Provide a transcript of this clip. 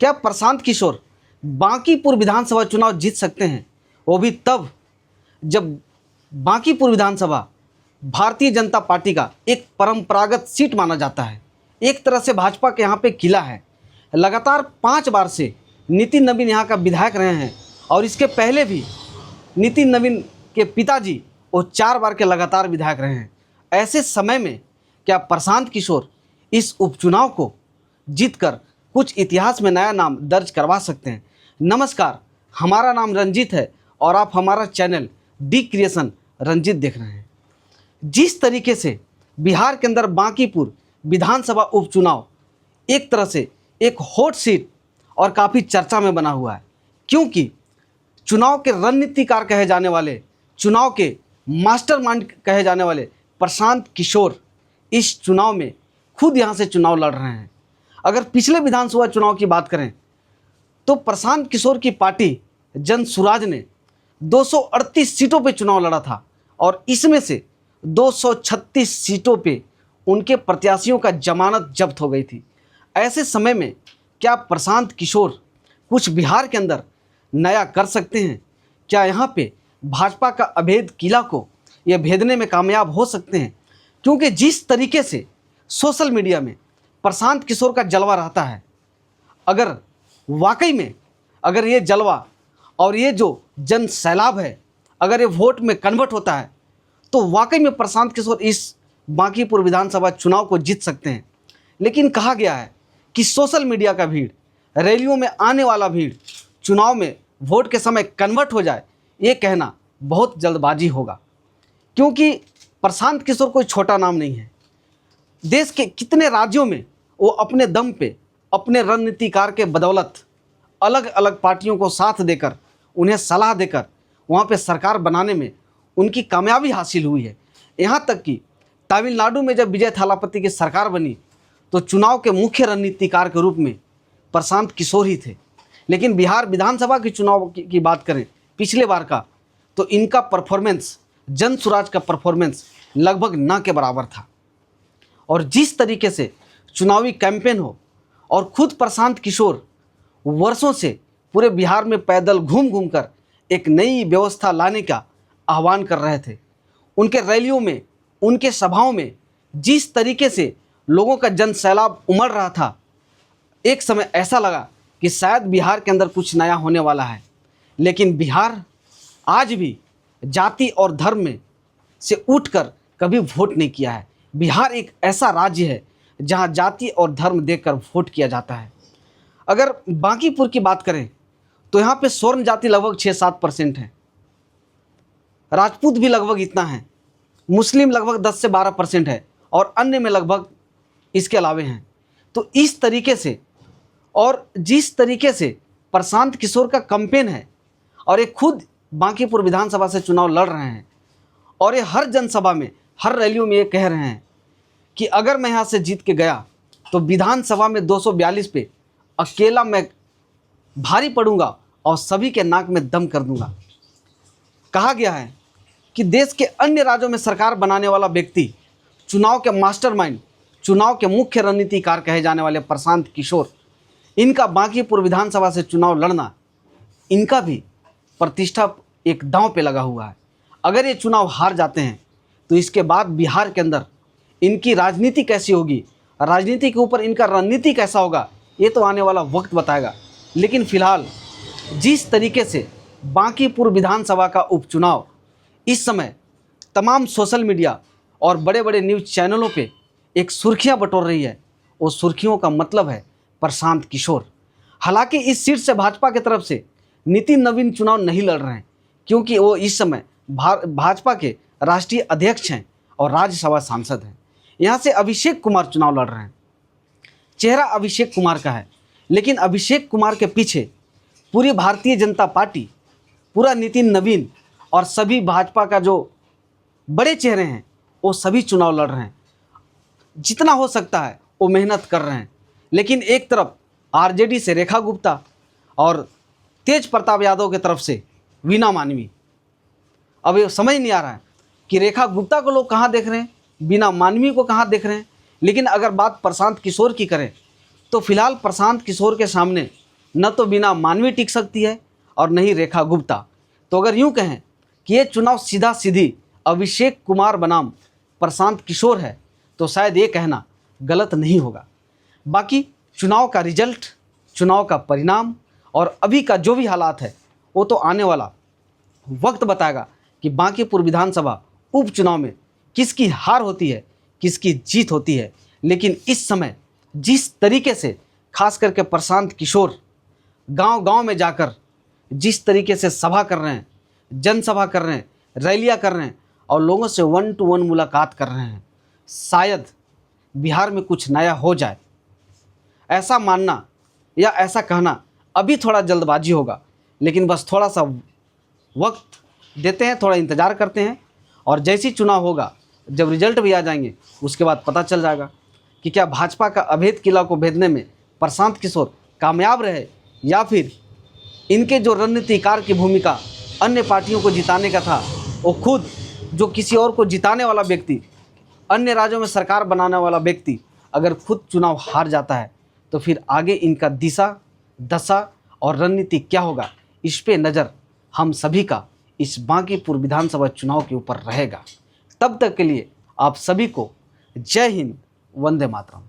क्या प्रशांत किशोर बांकीपुर विधानसभा चुनाव जीत सकते हैं? वो भी तब जब बांकीपुर विधानसभा भारतीय जनता पार्टी का एक परंपरागत सीट माना जाता है। एक तरह से भाजपा के यहाँ पे किला है। लगातार 5 बार से नितिन नवीन यहाँ का विधायक रहे हैं और इसके पहले भी नितिन नवीन के पिताजी वो 4 बार के लगातार विधायक रहे हैं। ऐसे समय में क्या प्रशांत किशोर इस उपचुनाव को जीतकर कुछ इतिहास में नया नाम दर्ज करवा सकते हैं? नमस्कार, हमारा नाम रंजीत है और आप हमारा चैनल डी क्रिएशन रंजीत देख रहे हैं। जिस तरीके से बिहार के अंदर बांकीपुर विधानसभा उपचुनाव एक तरह से एक हॉट सीट और काफ़ी चर्चा में बना हुआ है, क्योंकि चुनाव के रणनीतिकार कहे जाने वाले, चुनाव के मास्टरमाइंड कहे जाने वाले प्रशांत किशोर इस चुनाव में खुद यहाँ से चुनाव लड़ रहे हैं। अगर पिछले विधानसभा चुनाव की बात करें तो प्रशांत किशोर की पार्टी जन सुराज ने 238 सीटों पे चुनाव लड़ा था और इसमें से 236 सीटों पे उनके प्रत्याशियों का जमानत जब्त हो गई थी। ऐसे समय में क्या प्रशांत किशोर कुछ बिहार के अंदर नया कर सकते हैं? क्या यहाँ पे भाजपा का अभेद किला को ये भेदने में कामयाब हो सकते हैं? क्योंकि जिस तरीके से सोशल मीडिया में प्रशांत किशोर का जलवा रहता है, अगर वाकई में अगर ये जलवा और ये जो जन सैलाब है अगर ये वोट में कन्वर्ट होता है तो वाकई में प्रशांत किशोर इस बांकीपुर विधानसभा चुनाव को जीत सकते हैं। लेकिन कहा गया है कि सोशल मीडिया का भीड़, रैलियों में आने वाला भीड़ चुनाव में वोट के समय कन्वर्ट हो जाए, ये कहना बहुत जल्दबाजी होगा, क्योंकि प्रशांत किशोर कोई छोटा नाम नहीं है। देश के कितने राज्यों में वो अपने दम पे, अपने रणनीतिकार के बदौलत अलग अलग पार्टियों को साथ देकर, उन्हें सलाह देकर वहाँ पे सरकार बनाने में उनकी कामयाबी हासिल हुई है। यहाँ तक कि तमिलनाडु में जब विजय थालापति की सरकार बनी तो चुनाव के मुख्य रणनीतिकार के रूप में प्रशांत किशोर ही थे। लेकिन बिहार विधानसभा के चुनाव की बात करें पिछले बार का, तो इनका परफॉर्मेंस, जन सुराज का परफॉर्मेंस लगभग न के बराबर था। और जिस तरीके से चुनावी कैंपेन हो और खुद प्रशांत किशोर वर्षों से पूरे बिहार में पैदल घूम घूम कर एक नई व्यवस्था लाने का आह्वान कर रहे थे, उनके रैलियों में, उनके सभाओं में जिस तरीके से लोगों का जन सैलाब उमड़ रहा था, एक समय ऐसा लगा कि शायद बिहार के अंदर कुछ नया होने वाला है। लेकिन बिहार आज भी जाति और धर्म में से उठकर कभी वोट नहीं किया है। बिहार एक ऐसा राज्य है जहां जाति और धर्म देखकर वोट किया जाता है। अगर बांकीपुर की बात करें तो यहाँ पे स्वर्ण जाति लगभग 6-7% है, राजपूत भी लगभग इतना है, मुस्लिम लगभग 10 से 12% है और अन्य में लगभग इसके अलावे हैं। तो इस तरीके से और जिस तरीके से प्रशांत किशोर का कैंपेन है और ये खुद बांकीपुर विधानसभा से चुनाव लड़ रहे हैं और ये हर जनसभा में, हर रैलियों में ये कह रहे हैं कि अगर मैं यहाँ से जीत के गया तो विधानसभा में 242 पे अकेला मैं भारी पड़ूंगा और सभी के नाक में दम कर दूंगा। कहा गया है कि देश के अन्य राज्यों में सरकार बनाने वाला व्यक्ति, चुनाव के मास्टरमाइंड, चुनाव के मुख्य रणनीतिकार कहे जाने वाले प्रशांत किशोर, इनका बांकीपुर विधानसभा से चुनाव लड़ना, इनका भी प्रतिष्ठा एक दांव पे लगा हुआ है। अगर ये चुनाव हार जाते हैं तो इसके बाद बिहार के अंदर इनकी राजनीति कैसी होगी, राजनीति के ऊपर इनका रणनीति कैसा होगा, ये तो आने वाला वक्त बताएगा। लेकिन फिलहाल जिस तरीके से बांकीपुर विधानसभा का उपचुनाव इस समय तमाम सोशल मीडिया और बड़े बड़े न्यूज़ चैनलों पे एक सुर्खियां बटोर रही है, वो सुर्खियों का मतलब है प्रशांत किशोर। हालांकि इस सीट से भाजपा की तरफ से नितिन नवीन चुनाव नहीं लड़ रहे हैं, क्योंकि वो इस समय भाजपा के राष्ट्रीय अध्यक्ष हैं और राज्यसभा सांसद हैं। यहाँ से अभिषेक कुमार चुनाव लड़ रहे हैं। चेहरा अभिषेक कुमार का है, लेकिन अभिषेक कुमार के पीछे पूरी भारतीय जनता पार्टी, पूरा नितिन नवीन और सभी भाजपा का जो बड़े चेहरे हैं वो सभी चुनाव लड़ रहे हैं। जितना हो सकता है वो मेहनत कर रहे हैं। लेकिन एक तरफ आरजेडी से रेखा गुप्ता और तेज प्रताप यादव की तरफ से वीना मानवी। अब ये समझ नहीं आ रहा है कि रेखा गुप्ता को लोग कहाँ देख रहे हैं, वीना मानवी को कहाँ देख रहे हैं। लेकिन अगर बात प्रशांत किशोर की करें तो फिलहाल प्रशांत किशोर के सामने न तो बिना मानवी टिक सकती है और न ही रेखा गुप्ता। तो अगर यूं कहें कि ये चुनाव सीधा सीधी अभिषेक कुमार बनाम प्रशांत किशोर है तो शायद ये कहना गलत नहीं होगा। बाकी चुनाव का रिजल्ट, चुनाव का परिणाम और अभी का जो भी हालात है वो तो आने वाला वक्त बताएगा कि बांकीपुर विधानसभा उपचुनाव में किसकी हार होती है, किसकी जीत होती है। लेकिन इस समय जिस तरीके से खास करके प्रशांत किशोर गांव-गांव में जाकर जिस तरीके से सभा कर रहे हैं, जनसभा कर रहे हैं, रैलियां कर रहे हैं और लोगों से 1 to 1 मुलाकात कर रहे हैं, शायद बिहार में कुछ नया हो जाए। ऐसा मानना या ऐसा कहना अभी थोड़ा जल्दबाजी होगा, लेकिन बस थोड़ा सा वक्त देते हैं, थोड़ा इंतज़ार करते हैं और जैसी चुनाव होगा, जब रिजल्ट भी आ जाएंगे उसके बाद पता चल जाएगा कि क्या भाजपा का अभेद किला को भेदने में प्रशांत किशोर कामयाब रहे या फिर इनके जो रणनीतिकार की भूमिका अन्य पार्टियों को जिताने का था, वो खुद जो किसी और को जिताने वाला व्यक्ति, अन्य राज्यों में सरकार बनाने वाला व्यक्ति अगर खुद चुनाव हार जाता है तो फिर आगे इनका दिशा, दशा और रणनीति क्या होगा, इस पे नज़र हम सभी का इस बांकीपुर विधानसभा चुनाव के ऊपर रहेगा। तब तक के लिए आप सभी को जय हिंद, वंदे मातरम।